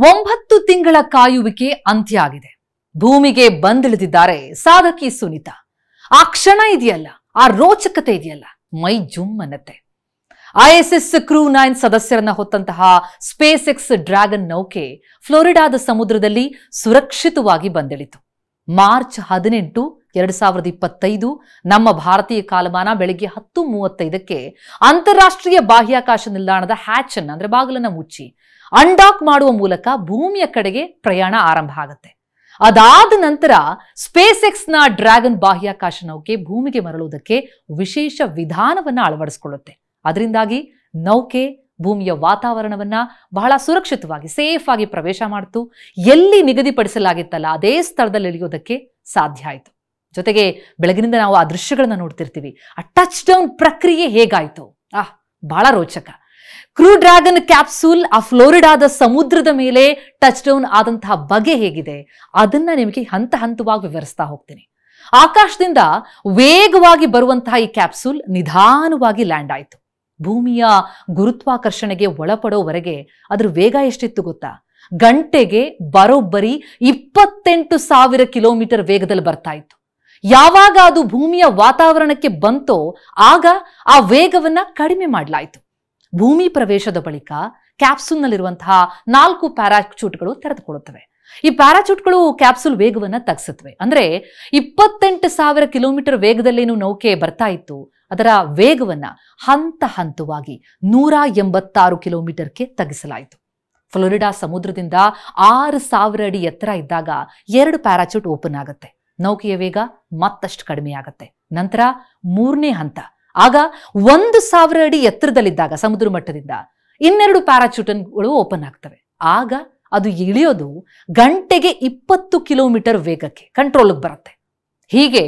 9 ತಿಂಗಳ ಕಾಯುವಿಕೆ ಅಂತ್ಯ ಆಗಿದೆ. ಭೂಮಿಗೆ ಬಂದಿಳಿದಿದ್ದಾರೆ ಸಾಧಕಿ ಸುನಿತಾ. ಆ ಕ್ಷಣ ಇದೆಯಲ್ಲ, ಆ ರೋಚಕತೆ ಇದೆಯಲ್ಲ, ಮೈ ಜುಮ್ ಅನ್ನತ್ತೆ. ISS ಕ್ರೂ 9 ಸದಸ್ಯರನ್ನ ಹೊತ್ತಂತಹ ಸ್ಪೇಸ್ ಎಕ್ಸ್ ಡ್ರ್ಯಾಗನ್ ನೌಕೆ ಫ್ಲೋರಿಡಾದ ಸಮುದ್ರದಲ್ಲಿ ಸುರಕ್ಷಿತವಾಗಿ ಬಂದಿಳಿತು. ಮಾರ್ಚ್ 18, 2025 ನಮ್ಮ ಭಾರತೀಯ ಕಾಲಮಾನ ಬೆಳಗ್ಗೆ 10:35ಕ್ಕೆ ಅಂತಾರಾಷ್ಟ್ರೀಯ ಬಾಹ್ಯಾಕಾಶ ನಿಲ್ದಾಣದ ಹ್ಯಾಚ್ ಅನ್ನ ಅಂದ್ರೆ ಬಾಗಿಲನ್ನ ಮುಚ್ಚಿ ಅನ್ಡಾಕ್ ಮಾಡುವ ಮೂಲಕ ಭೂಮಿಯ ಕಡೆಗೆ ಪ್ರಯಾಣ ಆರಂಭ ಆಗುತ್ತೆ. ಅದಾದ ನಂತರ ಸ್ಪೇಸ್ ಎಕ್ಸ್ ನ ಡ್ರ್ಯಾಗನ್ ಬಾಹ್ಯಾಕಾಶ ನೌಕೆ ಭೂಮಿಗೆ ಮರಳುವುದಕ್ಕೆ ವಿಶೇಷ ವಿಧಾನವನ್ನ ಅಳವಡಿಸಿಕೊಳ್ಳುತ್ತೆ. ಅದರಿಂದಾಗಿ ನೌಕೆ ಭೂಮಿಯ ವಾತಾವರಣವನ್ನ ಬಹಳ ಸುರಕ್ಷಿತವಾಗಿ ಸೇಫ್ ಆಗಿ ಪ್ರವೇಶ ಮಾಡಿತು. ಎಲ್ಲಿ ನಿಗದಿಪಡಿಸಲಾಗಿತ್ತಲ್ಲ ಅದೇ ಸ್ಥಳದಲ್ಲಿ ಇಳಿಯೋದಕ್ಕೆ ಸಾಧ್ಯ ಆಯಿತು. ಜೊತೆಗೆ ಬೆಳಗಿನಿಂದ ನಾವು ಆ ದೃಶ್ಯಗಳನ್ನ ನೋಡ್ತಿರ್ತೀವಿ. ಆ ಟಚ್ ಡೌನ್ ಪ್ರಕ್ರಿಯೆ ಹೇಗಾಯ್ತು, ಬಹಳ ರೋಚಕ. ಕ್ರೂ ಡ್ರ್ಯಾಗನ್ ಕ್ಯಾಪ್ಸೂಲ್ ಆ ಫ್ಲೋರಿಡಾದ ಸಮುದ್ರದ ಮೇಲೆ ಟಚ್ ಡೌನ್ ಆದಂತಹ ಬಗೆ ಹೇಗಿದೆ ಅದನ್ನ ನಿಮಗೆ ಹಂತ ಹಂತವಾಗಿ ವಿವರಿಸ್ತಾ ಹೋಗ್ತೀನಿ. ಆಕಾಶದಿಂದ ವೇಗವಾಗಿ ಬರುವಂತಹ ಈ ಕ್ಯಾಪ್ಸೂಲ್ ನಿಧಾನವಾಗಿ ಲ್ಯಾಂಡ್ ಆಯಿತು. ಭೂಮಿಯ ಗುರುತ್ವಾಕರ್ಷಣೆಗೆ ಒಳಪಡೋವರೆಗೆ ಅದ್ರ ವೇಗ ಎಷ್ಟಿತ್ತು ಗೊತ್ತಾ? ಗಂಟೆಗೆ ಬರೋಬ್ಬರಿ 28,000 ಕಿಲೋಮೀಟರ್ ವೇಗದಲ್ಲಿ ಬರ್ತಾ ಇತ್ತು. ಯಾವಾಗ ಅದು ಭೂಮಿಯ ವಾತಾವರಣಕ್ಕೆ ಬಂತೋ ಆಗ ಆ ವೇಗವನ್ನ ಕಡಿಮೆ ಮಾಡಲಾಯಿತು. ಭೂಮಿ ಪ್ರವೇಶದ ಬಳಿಕ ಕ್ಯಾಪ್ಸೂಲ್ನಲ್ಲಿರುವಂತಹ 4 ಪ್ಯಾರಾಚೂಟ್ಗಳು ತೆರೆದುಕೊಳ್ಳುತ್ತವೆ. ಈ ಪ್ಯಾರಾಚೂಟ್ಗಳು ಕ್ಯಾಪ್ಸೂಲ್ ವೇಗವನ್ನ ತಗ್ಸುತ್ತವೆ. ಅಂದ್ರೆ 28,000 ಕಿಲೋಮೀಟರ್ ವೇಗದಲ್ಲೇನು ನೌಕೆ ಬರ್ತಾ ಇತ್ತು ಅದರ ವೇಗವನ್ನ ಹಂತ ಹಂತವಾಗಿ 186 ಕಿಲೋಮೀಟರ್ಗೆ ತಗ್ಗಿಸಲಾಯಿತು. ಫ್ಲೋರಿಡಾ ಸಮುದ್ರದಿಂದ 6,000 ಅಡಿ ಎತ್ತರ ಇದ್ದಾಗ 2 ಪ್ಯಾರಾಚೂಟ್ ಓಪನ್ ಆಗುತ್ತೆ. ನೌಕೆಯ ವೇಗ ಮತ್ತಷ್ಟು ಕಡಿಮೆ ಆಗುತ್ತೆ. ನಂತರ 3ನೇ ಹಂತ, ಆಗ 1,000 ಅಡಿ ಎತ್ತರದಲ್ಲಿದ್ದಾಗ ಸಮುದ್ರ ಮಟ್ಟದಿಂದ 2 ಪ್ಯಾರಾಚೂಟ್ಗಳು ಓಪನ್ ಆಗ್ತವೆ. ಆಗ ಅದು ಇಳಿಯೋದು ಗಂಟೆಗೆ 20 ಕಿಲೋಮೀಟರ್ ವೇಗಕ್ಕೆ ಕಂಟ್ರೋಲ್ಗೆ ಬರುತ್ತೆ. ಹೀಗೆ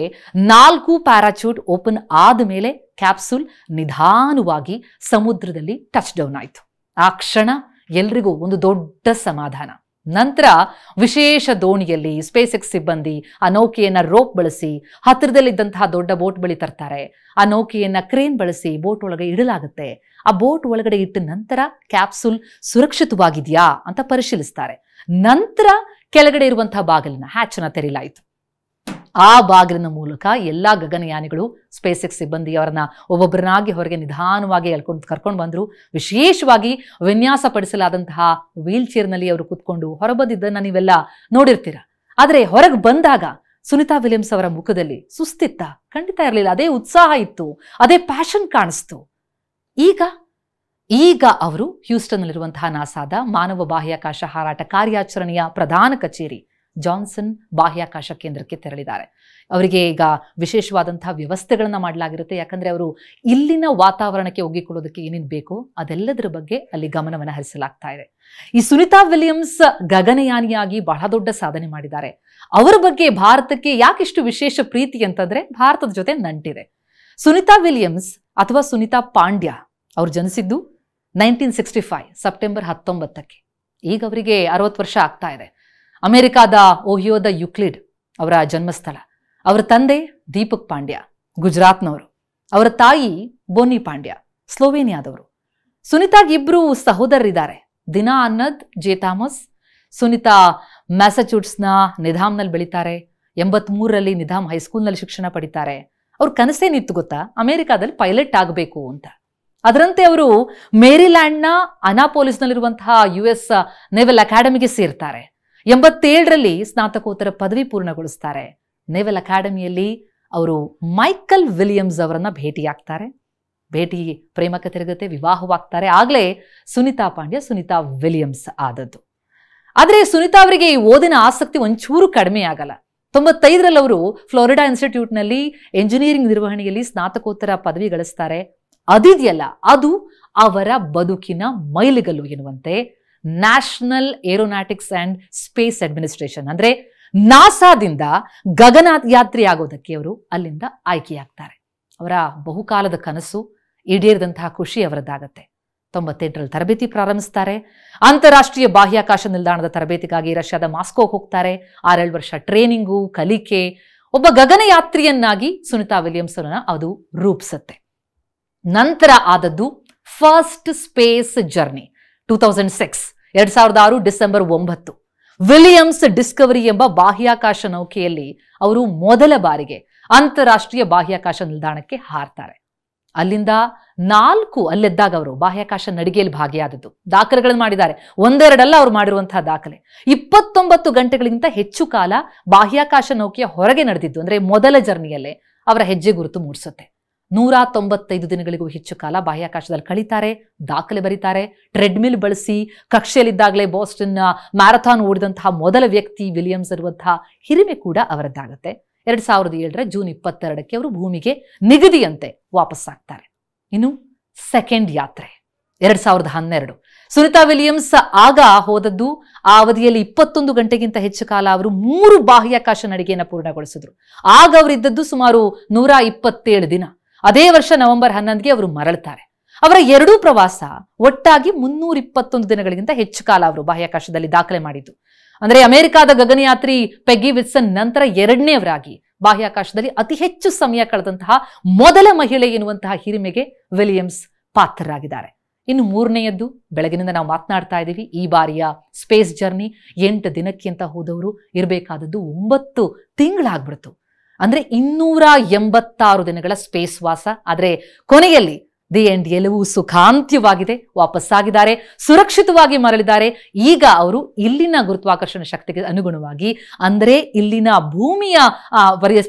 4 ಪ್ಯಾರಾಚೂಟ್ ಓಪನ್ ಆದ ಮೇಲೆ ಕ್ಯಾಪ್ಸೂಲ್ ನಿಧಾನವಾಗಿ ಸಮುದ್ರದಲ್ಲಿ ಟಚ್ ಡೌನ್ ಆಯಿತು. ಆ ಕ್ಷಣ ಎಲ್ರಿಗೂ ಒಂದು ದೊಡ್ಡ ಸಮಾಧಾನ. ನಂತರ ವಿಶೇಷ ದೋಣಿಯಲ್ಲಿ ಸ್ಪೇಸ್ ಎಕ್ಸ್ ಸಿಬ್ಬಂದಿ ಆ ನೌಕೆಯನ್ನ ರೋಪ್ ಬಳಸಿ ಹತ್ತಿರದಲ್ಲಿದ್ದಂತಹ ದೊಡ್ಡ ಬೋಟ್ ಬಳಿ ತರ್ತಾರೆ. ಆ ನೌಕೆಯನ್ನ ಕ್ರೇನ್ ಬಳಸಿ ಬೋಟ್ ಒಳಗೆ ಇಡಲಾಗುತ್ತೆ. ಆ ಬೋಟ್ ಒಳಗಡೆ ಇಟ್ಟ ನಂತರ ಕ್ಯಾಪ್ಸೂಲ್ ಸುರಕ್ಷಿತವಾಗಿದೆಯಾ ಅಂತ ಪರಿಶೀಲಿಸ್ತಾರೆ. ನಂತರ ಕೆಳಗಡೆ ಇರುವಂತಹ ಬಾಗಿಲನ್ನ ಹ್ಯಾಚ್ ಅನ್ನ ತೆರೀಲಾಯಿತು. ಆ ಬಾಗಿಲಿನ ಮೂಲಕ ಎಲ್ಲಾ ಗಗನಯಾನಿಗಳು ಸ್ಪೇಸ್ ಎಕ್ಸ್ ಸಿಬ್ಬಂದಿ ಅವರನ್ನ ಒಬ್ಬೊಬ್ಬರನ್ನಾಗಿ ಹೊರಗೆ ನಿಧಾನವಾಗಿ ಕರ್ಕೊಂಡು ಬಂದ್ರು. ವಿಶೇಷವಾಗಿ ವಿನ್ಯಾಸಪಡಿಸಲಾದಂತಹ ವೀಲ್ ಚೇರ್ನಲ್ಲಿ ಅವರು ಕೂತ್ಕೊಂಡು ಹೊರಬಂದಿದ್ದನ್ನ ನೀವೆಲ್ಲ ನೋಡಿರ್ತೀರ. ಆದ್ರೆ ಹೊರಗೆ ಬಂದಾಗ ಸುನಿತಾ ವಿಲಿಯಮ್ಸ್ ಅವರ ಮುಖದಲ್ಲಿ ಸುಸ್ತಿತ್ತ? ಖಂಡಿತ ಇರಲಿಲ್ಲ. ಅದೇ ಉತ್ಸಾಹ ಇತ್ತು, ಅದೇ ಪ್ಯಾಷನ್ ಕಾಣಿಸ್ತು. ಈಗ ಅವರು ಹ್ಯೂಸ್ಟನ್ನಲ್ಲಿರುವಂತಹ ನಾಸಾದ ಮಾನವ ಬಾಹ್ಯಾಕಾಶ ಹಾರಾಟ ಕಾರ್ಯಾಚರಣೆಯ ಪ್ರಧಾನ ಕಚೇರಿ ಜಾನ್ಸನ್ ಬಾಹ್ಯಾಕಾಶ ಕೇಂದ್ರಕ್ಕೆ ತೆರಳಿದ್ದಾರೆ. ಅವರಿಗೆ ಈಗ ವಿಶೇಷವಾದಂತಹ ವ್ಯವಸ್ಥೆಗಳನ್ನ ಮಾಡಲಾಗಿರುತ್ತೆ. ಯಾಕಂದ್ರೆ ಅವರು ಇಲ್ಲಿನ ವಾತಾವರಣಕ್ಕೆ ಒಗ್ಗಿಕೊಳ್ಳೋದಕ್ಕೆ ಏನೇನು ಬೇಕೋ ಅದೆಲ್ಲದರ ಬಗ್ಗೆ ಅಲ್ಲಿ ಗಮನವನ್ನು ಹರಿಸಲಾಗ್ತಾ ಇದೆ. ಈ ಸುನಿತಾ ವಿಲಿಯಮ್ಸ್ ಗಗನಯಾನಿಯಾಗಿ ಬಹಳ ದೊಡ್ಡ ಸಾಧನೆ ಮಾಡಿದ್ದಾರೆ. ಅವರ ಬಗ್ಗೆ ಭಾರತಕ್ಕೆ ಯಾಕಿಷ್ಟು ವಿಶೇಷ ಪ್ರೀತಿ ಅಂತಂದ್ರೆ ಭಾರತದ ಜೊತೆ ನಂಟಿದೆ. ಸುನಿತಾ ವಿಲಿಯಮ್ಸ್ ಅಥವಾ ಸುನಿತಾ ಪಾಂಡ್ಯ ಅವರು ಜನಿಸಿದ್ದು 1965 ಸೆಪ್ಟೆಂಬರ್ 19ಕ್ಕೆ. ಈಗ ಅವರಿಗೆ 60 ವರ್ಷ ಆಗ್ತಾ ಇದೆ. ಅಮೆರಿಕಾದ ಓಹಿಯೋದ ಯುಕ್ಲಿಡ್ ಅವರ ಜನ್ಮಸ್ಥಳ. ಅವರ ತಂದೆ ದೀಪಕ್ ಪಾಂಡ್ಯ ಗುಜರಾತ್ನವರು, ಅವರ ತಾಯಿ ಬೋನಿ ಪಾಂಡ್ಯ ಸ್ಲೋವೇನಿಯಾದವರು. ಸುನಿತಾಗ್ 2 ಸಹೋದರರಿದ್ದಾರೆ, ದಿನಾ ಅನ್ನದ್, ಜೆ ಥಾಮಸ್. ಸುನಿತಾ ಮ್ಯಾಸಚೂಟ್ಸ್ನ ನಿಧಾಮ್ನಲ್ಲಿ ಬೆಳೀತಾರೆ. 83ರಲ್ಲಿ ನಿಧಾಮ್ ಹೈಸ್ಕೂಲ್ನಲ್ಲಿ ಶಿಕ್ಷಣ ಪಡಿತಾರೆ. ಅವ್ರ ಕನಸೇನಿತ್ತು ಗೊತ್ತಾ? ಅಮೆರಿಕಾದಲ್ಲಿ ಪೈಲಟ್ ಆಗಬೇಕು ಅಂತ. ಅದರಂತೆ ಅವರು ಮೇರಿಲ್ಯಾಂಡ್ನ ಅನಾಪೋಲಿಸ್ನಲ್ಲಿರುವಂತಹ US ನೇವಲ್ ಅಕಾಡೆಮಿಗೆ ಸೇರ್ತಾರೆ. 87ರಲ್ಲಿ ಸ್ನಾತಕೋತ್ತರ ಪದವಿ ಪೂರ್ಣಗೊಳಿಸ್ತಾರೆ. ನೇವಲ್ ಅಕಾಡೆಮಿಯಲ್ಲಿ ಅವರು ಮೈಕಲ್ ವಿಲಿಯಮ್ಸ್ ಅವರನ್ನ ಭೇಟಿಯಾಗ್ತಾರೆ. ಭೇಟಿ ಪ್ರೇಮಕ್ಕೆ ತಿರುಗುತ್ತೆ, ವಿವಾಹವಾಗ್ತಾರೆ. ಆಗ್ಲೇ ಸುನಿತಾ ಪಾಂಡ್ಯ ಸುನಿತಾ ವಿಲಿಯಮ್ಸ್ ಆದದ್ದು. ಆದ್ರೆ ಸುನಿತಾ ಅವರಿಗೆ ಈ ಓದಿನ ಆಸಕ್ತಿ ಒಂಚೂರು ಕಡಿಮೆ ಆಗಲ್ಲ. 95ರಲ್ಲಿ ಅವರು ಫ್ಲೋರಿಡಾ ಇನ್ಸ್ಟಿಟ್ಯೂಟ್ನಲ್ಲಿ ಎಂಜಿನಿಯರಿಂಗ್ ನಿರ್ವಹಣೆಯಲ್ಲಿ ಸ್ನಾತಕೋತ್ತರ ಪದವಿ ಗಳಿಸ್ತಾರೆ. ಅದಿದೆಯಲ್ಲ, ಅದು ಅವರ ಬದುಕಿನ ಮೈಲಿಗಲ್ಲು ಎನ್ನುವಂತೆ national aeronautics and space administration ಅಂದ್ರೆ ನಾಸಾದಿಂದ ಗಗನಯಾತ್ರಿ ಆಗೋದಕ್ಕೆ ಅವರು ಅಲ್ಲಿಂದ ಆಯ್ಕೆಯಾಗ್ತಾರೆ. ಅವರ ಬಹುಕಾಲದ ಕನಸು ಈಡೇರಿದಂತಹ ಖುಷಿ ಅವರದ್ದಾಗತ್ತೆ. 98ರಲ್ಲಿ ತರಬೇತಿ ಪ್ರಾರಂಭಿಸ್ತಾರೆ. ಅಂತಾರಾಷ್ಟ್ರೀಯ ಬಾಹ್ಯಾಕಾಶ ನಿಲ್ದಾಣದ ತರಬೇತಿಗಾಗಿ ರಷ್ಯಾದ ಮಾಸ್ಕೋಗೆ ಹೋಗ್ತಾರೆ. 6-7 ವರ್ಷ ಟ್ರೈನಿಂಗು, ಕಲಿಕೆ. ಒಬ್ಬ ಗಗನಯಾತ್ರಿಯನ್ನಾಗಿ ಸುನಿತಾ ವಿಲಿಯಮ್ಸ್ ಅವರನ್ನ ಅದು ರೂಪಿಸುತ್ತೆ. ನಂತರ ಆದದ್ದು first space journey 2006 2006 December 9 Williams Discovery ಎಂಬ ಬಾಹ್ಯಾಕಾಶ ನೌಕೆಯಲ್ಲಿ ಅವರು ಮೊದಲ ಬಾರಿಗೆ ಅಂತಾರಾಷ್ಟ್ರೀಯ ಬಾಹ್ಯಾಕಾಶ ನಿಲ್ದಾಣಕ್ಕೆ ಹಾರ್ತಾರೆ. ಅಲ್ಲಿಂದ ಅಲ್ಲೆದ್ದಾಗ ಅವರು ಬಾಹ್ಯಾಕಾಶ ನಡಿಗೆಯಲ್ಲಿ ಭಾಗಿಯಾದದ್ದು, ದಾಖಲೆಗಳನ್ನು ಮಾಡಿದ್ದಾರೆ. ಒಂದೆರಡಲ್ಲ ಅವರು ಮಾಡಿರುವಂತಹ ದಾಖಲೆ. 29 ಗಂಟೆಗಳಿಗಿಂತ ಹೆಚ್ಚು ಕಾಲ ಬಾಹ್ಯಾಕಾಶ ನೌಕೆಯ ಹೊರಗೆ ನಡೆದಿದ್ದು, ಅಂದ್ರೆ ಮೊದಲ ಜರ್ನಿಯಲ್ಲೇ ಅವರ ಹೆಜ್ಜೆ ಗುರುತು ಮೂಡಿಸುತ್ತೆ. 195 ದಿನಗಳಿಗೂ ಹೆಚ್ಚು ಕಾಲ ಬಾಹ್ಯಾಕಾಶದಲ್ಲಿ ಕಳೀತಾರೆ, ದಾಖಲೆ ಬರೀತಾರೆ. ಟ್ರೆಡ್ಮಿಲ್ ಬಳಸಿ ಕಕ್ಷೆಯಲ್ಲಿದ್ದಾಗಲೇ ಬೋಸ್ಟನ್ ಮ್ಯಾರಥಾನ್ ಓಡಿದಂತಹ ಮೊದಲ ವ್ಯಕ್ತಿ ವಿಲಿಯಮ್ಸ್ ಇರುವಂತಹ ಹಿರಿಮೆ ಕೂಡ ಅವರದ್ದಾಗುತ್ತೆ. 2007 ಜೂನ್ 22 ಅವರು ಭೂಮಿಗೆ ನಿಗದಿಯಂತೆ ವಾಪಸ್ಸಾಗ್ತಾರೆ. ಇನ್ನು ಸೆಕೆಂಡ್ ಯಾತ್ರೆ 2012. ಸುನಿತಾ ವಿಲಿಯಮ್ಸ್ ಆಗ ಹೋದದ್ದು ಆ ಅವಧಿಯಲ್ಲಿ 21 ಗಂಟೆಗಿಂತ ಹೆಚ್ಚು ಕಾಲ ಅವರು 3 ಬಾಹ್ಯಾಕಾಶ ನಡಿಗೆಯನ್ನು ಪೂರ್ಣಗೊಳಿಸಿದ್ರು. ಆಗ ಅವರಿದ್ದದ್ದು ಸುಮಾರು 127 ದಿನ. ಅದೇ ವರ್ಷ ನವೆಂಬರ್ 11ಗೆ ಅವರು ಮರಳುತ್ತಾರೆ. ಅವರ ಎರಡೂ ಪ್ರವಾಸ ಒಟ್ಟಾಗಿ 321 ದಿನಗಳಿಗಿಂತ ಹೆಚ್ಚು ಕಾಲ ಅವರು ಬಾಹ್ಯಾಕಾಶದಲ್ಲಿ ದಾಖಲೆ ಮಾಡಿದ್ದು. ಅಂದ್ರೆ ಅಮೆರಿಕಾದ ಗಗನಯಾತ್ರಿ ಪೆಗ್ಗಿ ವಿಲ್ಸನ್ ನಂತರ ಎರಡನೇವರಾಗಿ ಬಾಹ್ಯಾಕಾಶದಲ್ಲಿ ಅತಿ ಹೆಚ್ಚು ಸಮಯ ಕಳೆದಂತಹ ಮೊದಲ ಮಹಿಳೆ ಎನ್ನುವಂತಹ ಹಿರಿಮೆಗೆ ವಿಲಿಯಮ್ಸ್ ಪಾತ್ರರಾಗಿದ್ದಾರೆ. ಇನ್ನು ಮೂರನೆಯದ್ದು, ಬೆಳಗಿನಿಂದ ನಾವು ಮಾತನಾಡ್ತಾ ಇದ್ದೀವಿ, ಈ ಬಾರಿಯ ಸ್ಪೇಸ್ ಜರ್ನಿ 8 ದಿನಕ್ಕೆ ಅಂತ ಹೋದವರು ಇರಬೇಕಾದದ್ದು 9 ತಿಂಗಳಾಗ್ಬಿಡ್ತು. ಅಂದ್ರೆ 286 ದಿನಗಳ ಸ್ಪೇಸ್ ವಾಸ. ಆದ್ರೆ ಕೊನೆಯಲ್ಲಿ ದಿ ಎಂಡ್ ಎಲ್ಲವೂ ಸುಖಾಂತ್ಯವಾಗಿದೆ, ವಾಪಸ್ಸಾಗಿದ್ದಾರೆ, ಸುರಕ್ಷಿತವಾಗಿ ಮರಳಿದ್ದಾರೆ. ಈಗ ಅವರು ಇಲ್ಲಿನ ಗುರುತ್ವಾಕರ್ಷಣ ಶಕ್ತಿಗೆ ಅನುಗುಣವಾಗಿ, ಅಂದ್ರೆ ಇಲ್ಲಿನ ಭೂಮಿಯ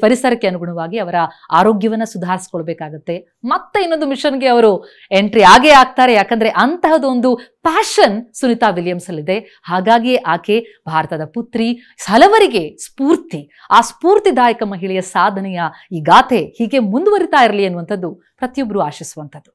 ಪರಿಸರಕ್ಕೆ ಅನುಗುಣವಾಗಿ ಅವರ ಆರೋಗ್ಯವನ್ನ ಸುಧಾರಿಸ್ಕೊಳ್ಬೇಕಾಗತ್ತೆ. ಮತ್ತೆ ಇನ್ನೊಂದು ಮಿಷನ್ಗೆ ಅವರು ಎಂಟ್ರಿ ಆಗೇ ಆಗ್ತಾರೆ. ಯಾಕಂದ್ರೆ ಅಂತಹದೊಂದು ಪ್ಯಾಷನ್ ಸುನಿತಾ ವಿಲಿಯಮ್ಸ್ ಅಲ್ಲಿದೆ. ಹಾಗಾಗಿ ಆಕೆ ಭಾರತದ ಪುತ್ರಿ, ಹಲವರಿಗೆ ಸ್ಫೂರ್ತಿ. ಆ ಸ್ಫೂರ್ತಿದಾಯಕ ಮಹಿಳೆಯ ಸಾಧನೆಯ ಈ ಗಾಥೆ ಹೀಗೆ ಮುಂದುವರಿತಾ ಇರಲಿ ಅನ್ನುವಂಥದ್ದು ಪ್ರತಿಯೊಬ್ಬರು ಆಶಿಸುವಂಥದ್ದು.